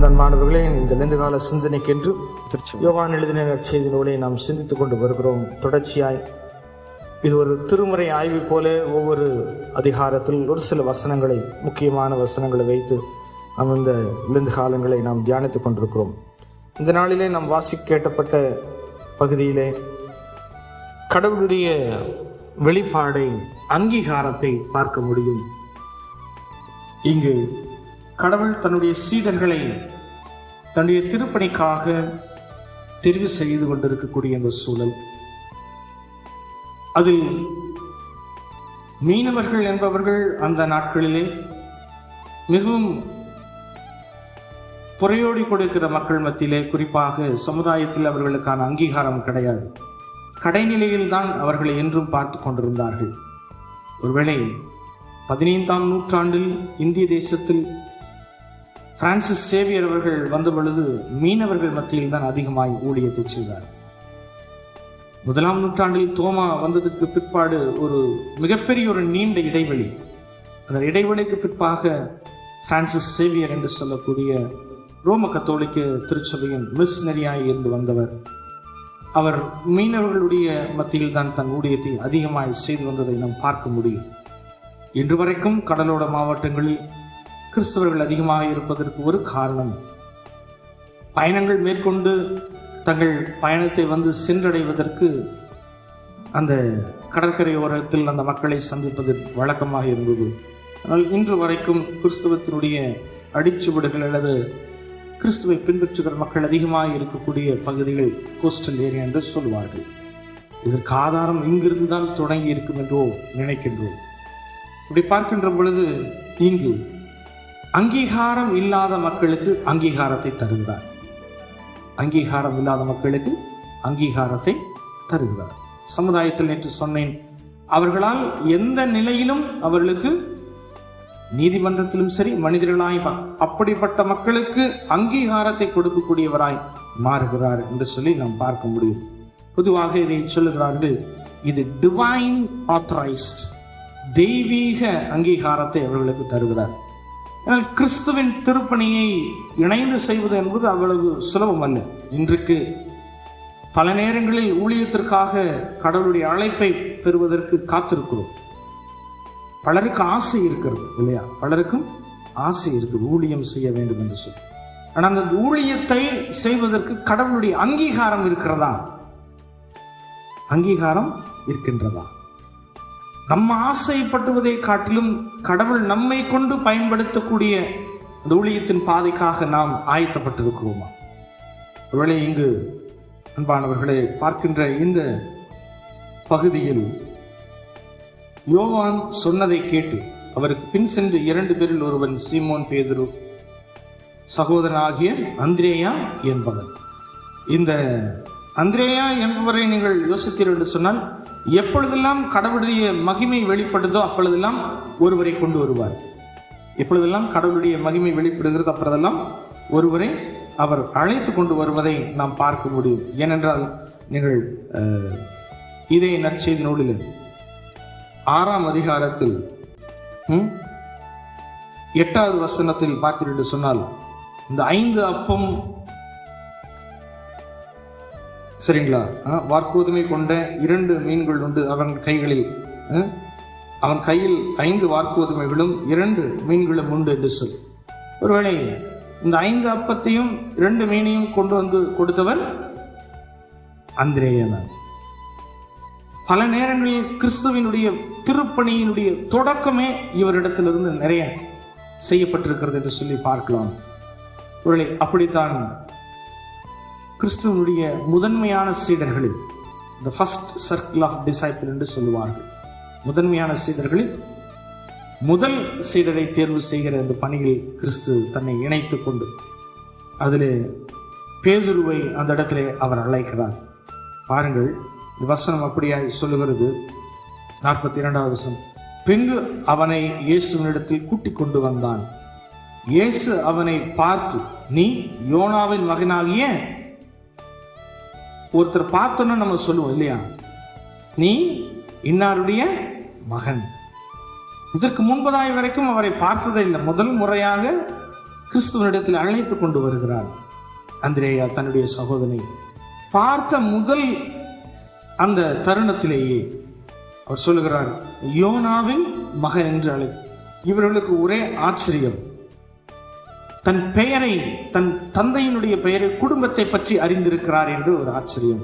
அன்பானவர்களே, இந்த லெந்து கால சிந்தனைக்கென்று யோவான் எழுதின நற்செய்தி நூலை நாம் சிந்தித்துக் கொண்டு வருகிறோம். தொடர்ச்சியாய் இது ஒரு திருமுறை ஆய்வு போல ஒவ்வொரு அதிகாரத்தில் ஒரு சில வசனங்களை, முக்கியமான வசனங்களை வைத்து நாம் இந்த லெந்து காலங்களை நாம் தியானித்துக் கொண்டிருக்கிறோம். இந்த நாளிலே நாம் வாசிக்க கேட்டப்பட்ட பகுதியிலே கடவுளுடைய வெளிப்பாடை, அங்கீகாரத்தை பார்க்க முடியும். இங்கு கடவுள் தன்னுடைய சீடர்களை தன்னுடைய திருப்பணிக்காக தெரிவு செய்து கொண்டிருக்கக்கூடிய இந்த சூழல், அதில் மீனவர்கள் என்பவர்கள் அந்த நாட்களிலே மிகவும் புறையோடி கொடுக்கிற மக்கள் மத்தியிலே, குறிப்பாக சமுதாயத்தில் அவர்களுக்கான அங்கீகாரம் கிடையாது. கடைநிலையில் தான் அவர்களை என்றும் பார்த்து கொண்டிருந்தார்கள். ஒருவேளை 15ஆம் நூற்றாண்டில் இந்திய தேசத்தில் பிரான்சிஸ் சேவியர் அவர்கள் வந்த பொழுது மீனவர்கள் மத்தியில் தான் அதிகமாய் ஊழியத்தை செய்தார். 1ஆம் நூற்றாண்டில் தோமா வந்ததுக்கு பிற்பாடு ஒரு மிகப்பெரிய ஒரு நீண்ட இடைவெளி. அந்த இடைவெளிக்கு பிற்பாக பிரான்சிஸ் சேவியர் என்று சொல்லக்கூடிய ரோம கத்தோலிக்க திருச்சபையின் மிஷனரியாய் இருந்து வந்தவர். அவர் மீனவர்களுடைய மத்தியில் தான் தன் ஊழியத்தை அதிகமாய் செய்து வந்ததை நாம் பார்க்க முடியும். இன்று வரைக்கும் கடலோர மாவட்டங்களில் கிறிஸ்தவர்கள் அதிகமாக இருப்பதற்கு ஒரு காரணம், பயணங்கள் மேற்கொண்டு தங்கள் பயணத்தை வந்து சென்றடைவதற்கு அந்த கடற்கரையோரத்தில் அந்த மக்களை சந்திப்பது வழக்கமாக இருந்தது. ஆனால் இன்று வரைக்கும் கிறிஸ்தவத்தினுடைய அடிச்சுவடுகள் அல்லது கிறிஸ்துவை பின்பற்றுகிற மக்கள் அதிகமாக இருக்கக்கூடிய பகுதிகள் கோஸ்டல் ஏரியா என்று சொல்வார்கள். இதற்கு ஆதாரம் இங்கிருந்து தான் தொடங்கி இருக்கும் என்றோ நினைக்கின்றோம். இப்படி பார்க்கின்ற பொழுது இங்கு அங்கீகாரம் இல்லாத மக்களுக்கு அங்கீகாரத்தை தருகிறார். அங்கீகாரம் இல்லாத மக்களுக்கு அங்கீகாரத்தை தருகிறார். சமுதாயத்தில் நேற்று சொன்னேன், அவர்களால் எந்த நிலையிலும் அவர்களுக்கு நீதிமன்றத்திலும் சரி, மனிதர்களாய் அப்படிப்பட்ட மக்களுக்கு அங்கீகாரத்தை கொடுக்கக்கூடியவராய் மாறுகிறார் என்று சொல்லி நாம் பார்க்க முடியும். பொதுவாக இதை சொல்லுகிறார்கள், இது டிவைன் ஆத்தரைஸ்ட், தெய்வீக அங்கீகாரத்தை அவர்களுக்கு தருகிறார். கிறிஸ்துவின் திருப்பணியை இணைந்து செய்வது என்பது அவ்வளவு சுலபம் அல்ல. இன்றைக்கு பல நேரங்களில் ஊழியத்திற்காக கடவுளுடைய அழைப்பை பெறுவதற்கு காத்திருக்கிறோம். பலருக்கு ஆசை இருக்கிறது இல்லையா? பலருக்கும் ஆசை இருக்குது ஊழியம் செய்ய வேண்டும் என்று சொல்லி. ஆனால் அந்த ஊழியத்தை செய்வதற்கு கடவுளுடைய அங்கீகாரம் இருக்கிறதா? அங்கீகாரம் இருக்கின்றதா? நம்ம ஆசைப்பட்டுவதை காட்டிலும் கடவுள் நம்மை கொண்டு பயன்படுத்தக்கூடிய அந்த ஊழியத்தின் பாதைக்காக நாம் ஆயத்தப்பட்டிருக்கிறோமா? ஒருவேளை இங்கு அன்பானவர்களை பார்க்கின்ற இந்த பகுதியில் யோவான் சொன்னதை கேட்டு அவருக்கு பின் சென்று 2 பேரில் ஒருவன் சீமோன் பேதுரு, சகோதரனாகிய அந்திரேயா என்பவர். இந்த அந்திரேயா என்பவரை நீங்கள் யோசித்தீர்கள் என்று சொன்னால், எப்பொழுதெல்லாம் கடவுளுடைய மகிமை வெளிப்படுதோ அப்பொழுதெல்லாம் ஒருவரை கொண்டு வருவார். எப்பொழுதெல்லாம் கடவுளுடைய மகிமை வெளிப்படுகிறது அப்பொழுதெல்லாம் ஒருவரை அவர் அழைத்து கொண்டு வருவதை நாம் பார்க்க முடியும். ஏனென்றால் நீங்கள் இதே நற்செய்தி நூலில் 6ஆம் அதிகாரத்தில் 8வது வசனத்தில் பார்த்தீர்கள் என்று சொன்னால், இந்த 5 அப்பம் சரிங்களா, வார்கோதுமை கொண்ட 2 மீன்கள் உண்டு அவன் கைகளில், அவன் கையில் 5 வார்கோதுமைகளும் 2 மீன்களும் உண்டு என்று சொல். ஒருவேளை இந்த 5 அப்பத்தையும் 2 மீனையும் கொண்டு வந்து கொடுத்தவர் அந்திரேயனார். பல நேரங்களில் கிறிஸ்துவினுடைய திருப்பணியினுடைய தொடக்கமே இவரிடத்திலிருந்து நிறைய செய்யப்பட்டிருக்கிறது என்று சொல்லி பார்க்கலாம். ஒருவேளை அப்படித்தான் கிறிஸ்துவனுடைய முதன்மையான சீடர்களில், the first circle of disciple என்று சொல்லுவார்கள், முதன்மையான சீடர்களில் முதல் சீடரை தேர்வு செய்கிற இந்த பணியில் கிறிஸ்து தன்னை இணைத்துக் கொண்டு அதில் பேதுருவை அந்த இடத்திலே அவர் அழைக்கிறார். பாருங்கள், இந்த வசனம் அப்படியாய் சொல்லுகிறது. 42வது வசனம், பின்பு அவனை இயேசுவினிடத்தில் கூட்டிக் கொண்டு வந்தான். இயேசு அவனை பார்த்து, நீ யோனாவின் மகனாகிய, ஒருத்தர் பார்த்தோன்னு நம்ம சொல்லுவோம் இல்லையா, நீ இன்னாருடைய மகன். இதற்கு முன்பதாய் வரைக்கும் அவரை பார்த்ததே இல்லை. முதல் முறையாக கிறிஸ்துவனிடத்தில் அழைத்து கொண்டு வருகிறார். அந்திரேயா தன்னுடைய சகோதரனை பார்த்த முதல் அந்த தருணத்திலேயே அவர் சொல்லுகிறார், யோனாவின் மகன் என்று அழை. இவர்களுக்கு ஒரே ஆச்சரியம். தன் பெயரை, தன் தந்தையினுடைய பெயரை, குடும்பத்தை பற்றி அறிந்திருக்கிறார் என்று ஒரு ஆச்சரியம்.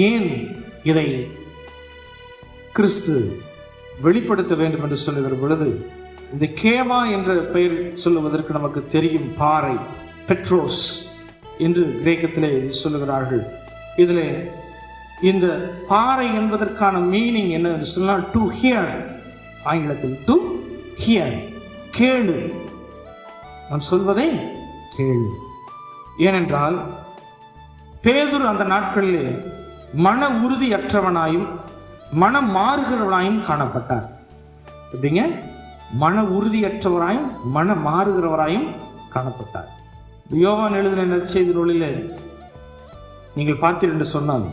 ஏன் இதை கிறிஸ்து வெளிப்படுத்த வேண்டும் என்று சொல்லுகிற பொழுது, இந்த கேவா என்ற பெயர் சொல்லுவதற்கு நமக்கு தெரியும், பாறை, பெட்ரோஸ் என்று கிரேக்கத்திலே சொல்லுகிறார்கள். இதில் இந்த பாறை என்பதற்கான மீனிங் என்ன என்று சொன்னால், டு ஹியர், ஆங்கிலத்தில் டு ஹியர், கேளு, நான் சொல்வதை கேளு. ஏனென்றால் பேதுரு அந்த நாட்களிலே மன உறுதியற்றவனாயும் மனம் மாறுகிறவனாயும் காணப்பட்டார். எப்படிங்க? மன உறுதியற்றவராயும் மன மாறுகிறவராயும் காணப்பட்டார். யோவான் எழுதின நற்செய்தி நூலிலே நீங்கள் பார்த்தீர்கள் என்று சொன்னால்,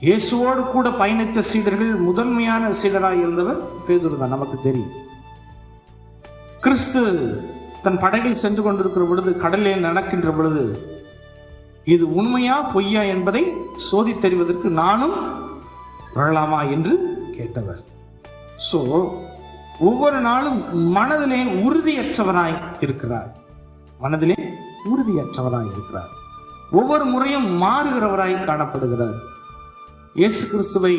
இயேசுவோடு கூட பயணித்த சீடர்கள் முதன்மையான சீடராய் இருந்தவர் பேதுரு தான், நமக்கு தெரியும். கிறிஸ்து தன் படகில் சென்று கொண்டிருக்கிற பொழுது, கடலில் நடக்கின்ற பொழுது, இது உண்மையா பொய்யா என்பதை சோதித்தறிவதற்கு நானும் வரலாமா என்று கேட்டவர். சோ ஒவ்வொரு நாளும் மனதிலே உறுதியற்றவராய் இருக்கிறார். மனதிலே உறுதியற்றவராய் இருக்கிறார். ஒவ்வொரு முறையும் மாறுகிறவராய் காணப்படுகிறார். இயேசு கிறிஸ்துவை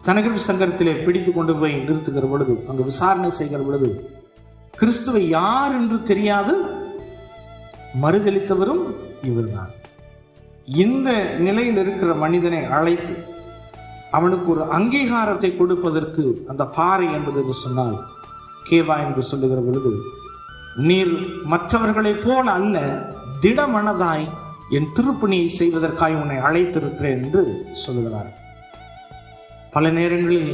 சனகரி சங்கரத்திலே பிடித்து கொண்டு போய் நிறுத்துகிற பொழுது, அங்கு விசாரணை செய்கிற பொழுது, கிறிஸ்துவை யார் என்று தெரியாது மறுதளித்தவரும் இவர்தான். இந்த நிலையில் இருக்கிற மனிதனை அழைத்து அவனுக்கு ஒரு அங்கீகாரத்தை கொடுப்பதற்கு அந்த பாறை என்பது சொன்னால், கேவா என்று சொல்லுகிற பொழுது, நீர் மற்றவர்களைப் போல அல்ல, திடமனதாய் என் திருப்பணியை செய்வதற்காக உன்னை அழைத்திருக்கிறேன் என்று சொல்லுகிறார். பல நேரங்களில்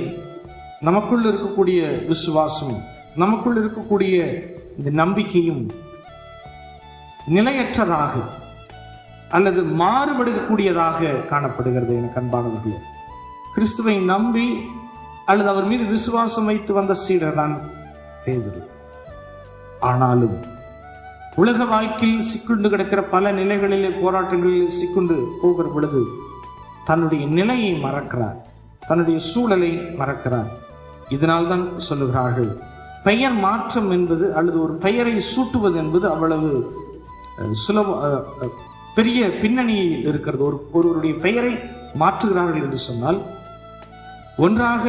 நமக்குள் இருக்கக்கூடிய விசுவாசம், நமக்குள் இருக்கக்கூடிய இந்த நம்பிக்கையும் நிலையற்றதாக அல்லது மாறுபடக்கூடியதாக காணப்படுகிறது. எனக்கு அன்பானவர்களே, கிறிஸ்துவை நம்பி அல்லது அவர் மீது விசுவாசம் வைத்து வந்த சீடர் தான் பேதுரு. ஆனாலும் உலக வாழ்க்கையில் சிக்குண்டு கிடக்கிற பல நிலைகளிலே, போராட்டங்களில் சிக்குண்டு போகிற பொழுது தன்னுடைய நிலையை மறக்கிறார், தன்னுடைய சூழலை மறக்கிறார். இதனால் தான் சொல்லுகிறார்கள், பெயர் மாற்றம் என்பது அல்லது ஒரு பெயரை சூட்டுவது என்பது அவ்வளவு பெரிய பின்னணியில் இருக்கிறது. ஒருவருடைய பெயரை மாற்றுகிறார்கள் என்று சொன்னால், ஒன்றாக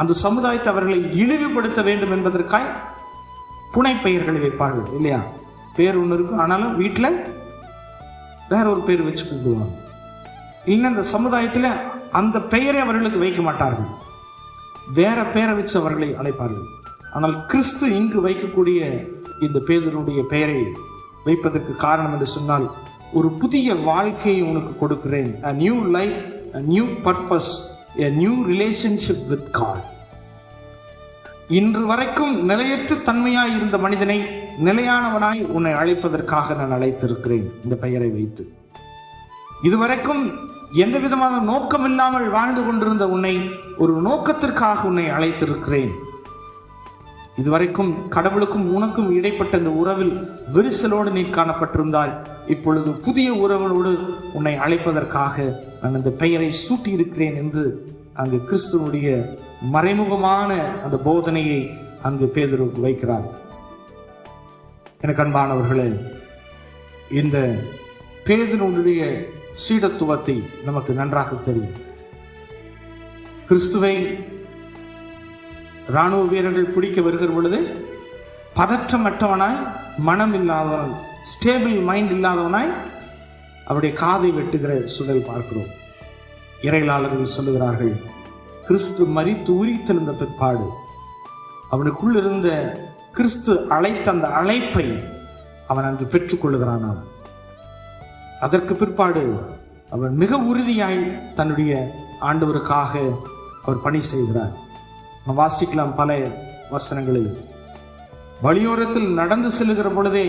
அந்த சமுதாயத்தை அவர்களை இழிவுபடுத்த வேண்டும் என்பதற்காக புனை பெயர்களை வைப்பார்கள் இல்லையா? பேர் ஒன்று இருக்கும், ஆனாலும் வீட்டில் வேற ஒரு பேர் வச்சு கூப்பிடுவாங்க. இல்லை, அந்த சமுதாயத்தில் அந்த பெயரை அவர்களுக்கு வைக்க மாட்டார்கள், வேற பெயரை வச்சு அவர்களை அழைப்பார்கள். ஆனால் கிறிஸ்து இங்கு வைக்கக்கூடிய இந்த பேதுருடைய பெயரை வைப்பதற்கு காரணம் என்று சொன்னால், ஒரு புதிய வாழ்க்கையை உனக்கு கொடுக்கிறேன், a new life, a new purpose, a new relationship with God. இன்று வரைக்கும் நிலையற்ற தன்மையாய் இருந்த மனிதனை நிலையானவனாய் உன்னை அழைப்பதற்காக நான் அழைத்திருக்கிறேன் இந்த பெயரை வைத்து. இதுவரைக்கும் எந்த விதமான நோக்கம் இல்லாமல் வாழ்ந்து கொண்டிருந்த உன்னை ஒரு நோக்கத்திற்காக உன்னை அழைத்திருக்கிறேன். இதுவரைக்கும் கடவுளுக்கும் உனக்கும் இடைப்பட்ட இந்த உறவில் விரிசலோடு நீ காணப்பட்டிருந்தால், இப்பொழுது புதிய உறவோடு உன்னை அழைப்பதற்காக நான் இந்த பெயரை சூட்டியிருக்கிறேன் என்று அங்கு கிறிஸ்துவனுடைய மறைமுகமான அந்த போதனையை அங்கு பேதுரு வைக்கிறார். எனக்கு அன்பானவர்களே, இந்த பேதுருடைய சீடத்துவத்தை நமக்கு நன்றாக தெரியும். கிறிஸ்துவை இராணுவ வீரர்கள் பிடிக்க வருகிற பொழுது பதற்றமற்றவனாய், மனம் இல்லாதவன், ஸ்டேபிள் மைண்ட் இல்லாதவனாய் அவருடைய காதை வெட்டுகிற சூழல் பார்க்கிறோம். இறையியலாளர்கள் சொல்லுகிறார்கள், கிறிஸ்து மரித்து உயிர்த்தெழுந்த பிற்பாடு அவனுக்குள் இருந்த கிறிஸ்து அழைத்த அந்த அழைப்பை அவன் அன்று பெற்றுக்கொள்ளுகிறான். அதற்கு பிற்பாடு அவன் மிக உறுதியாய் தன்னுடைய ஆண்டவருக்காக அவர் பணி செய்கிறார். நாம் வாசிக்கலாம் பல வசனங்களில். வழியோரத்தில் நடந்து செல்லுகிற பொழுதே,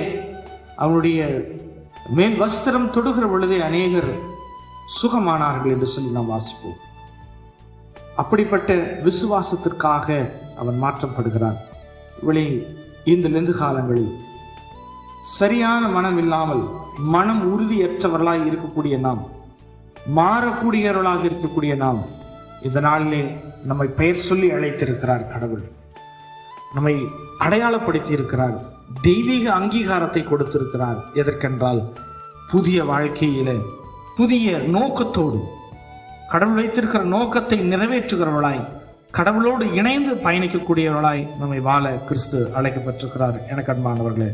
அவனுடைய மேல் வஸ்திரம் தொடுகிற பொழுதே அநேகர் சுகமானார்கள் என்று சொல்லி நாம் வாசிப்போம். அப்படிப்பட்ட விசுவாசத்திற்காக அவன் மாற்றப்படுகிறான். இந்த லெந்து காலங்களில் சரியான மனம் இல்லாமல் மனம் உறுதியற்றவர்களாய் இருக்கக்கூடிய நாம், மாறக்கூடியவர்களாக இருக்கக்கூடிய நாம், இந்த நாளிலே நம்மை பெயர் சொல்லி அழைத்திருக்கிறார் கடவுள். நம்மை அடையாளப்படுத்தி இருக்கிறார். தெய்வீக அங்கீகாரத்தை கொடுத்திருக்கிறார். எதற்கென்றால் புதிய வாழ்க்கையில புதிய நோக்கத்தோடு, கடவுள் வைத்திருக்கிற நோக்கத்தை நிறைவேற்றுகிறவர்களாய், கடவுளோடு இணைந்து பயணிக்கக்கூடியவர்களாய் நம்மை வாழ கிறிஸ்து அழைக்கப்பட்டிருக்கிறார். எனக்கு அன்பானவர்களே,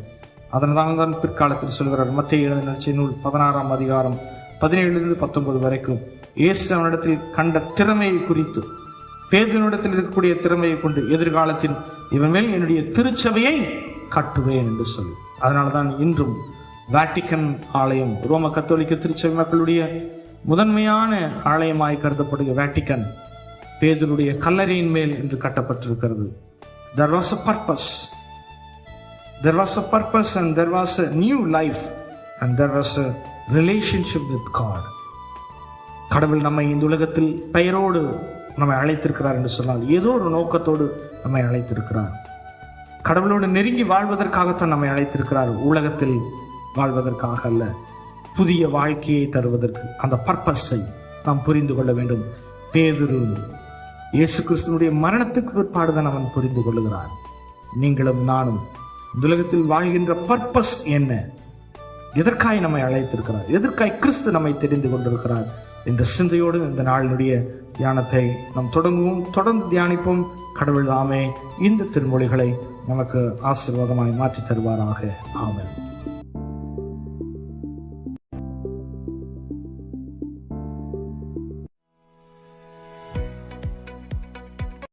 அதனால்தான் தான் பிற்காலத்தில் சொல்கிறார். மத்தேயு எழுதின நற்செய்தி நூல் 16ஆம் அதிகாரம் 17-19 வரைக்கும் இயேசு அவனிடத்தில் கண்ட திறமையை குறித்து, பேதுருவினிடத்தில் இருக்கக்கூடிய திறமையை கொண்டு எதிர்காலத்தில் இவன் மேல் என்னுடைய திருச்சபையை கட்டுவேன் என்று சொல்லி, அதனால்தான் இன்றும் வேட்டிக்கன் ஆலயம், ரோம கத்தோலிக்க திருச்சபை மக்களுடைய முதன்மையான ஆலயமாய் கருதப்படுகிற வேட்டிக்கன் பேதுருடைய கல்லறையின் மேல் இன்று கட்டப்பட்டிருக்கிறது. There was a purpose. There was a purpose and there was a new life and there was a relationship with God. கடவுள் நம்மை இந்த உலகத்தில் பெயரோடு நம்மை அழைத்திருக்கிறார் என்று சொன்னால் ஏதோ ஒரு நோக்கத்தோடு நம்மை அழைத்திருக்கிறார். கடவுளோடு நெருங்கி வாழ்வதற்காகத்தான் நம்மை அழைத்திருக்கிறார், உலகத்தில் வாழ்வதற்காக அல்ல. புதிய வாழ்க்கையை தருவதற்கு அந்த பர்பஸை நாம் புரிந்து கொள்ள வேண்டும். பேதுரு இயேசு கிறிஸ்துவனுடைய மரணத்துக்கு பிற்பாடுதான் அவன் புரிந்து கொள்ளுகிறான். நீங்களும் நானும் இந்த உலகத்தில் வாழ்கின்ற பர்பஸ் என்ன, எதற்காய் நம்மை அழைத்திருக்கிறார், எதற்காய் கிறிஸ்து நம்மை தெரிந்து கொண்டிருக்கிறார் என்ற சிந்தையோடு இந்த நாளினுடைய தியானத்தை நாம் தொடங்குவோம். தொடர்ந்து தியானிப்போம். கடவுள் தாமே இந்த திருமொழிகளை நமக்கு ஆசீர்வாதமாய் மாற்றி தருவாராக. ஆமென்.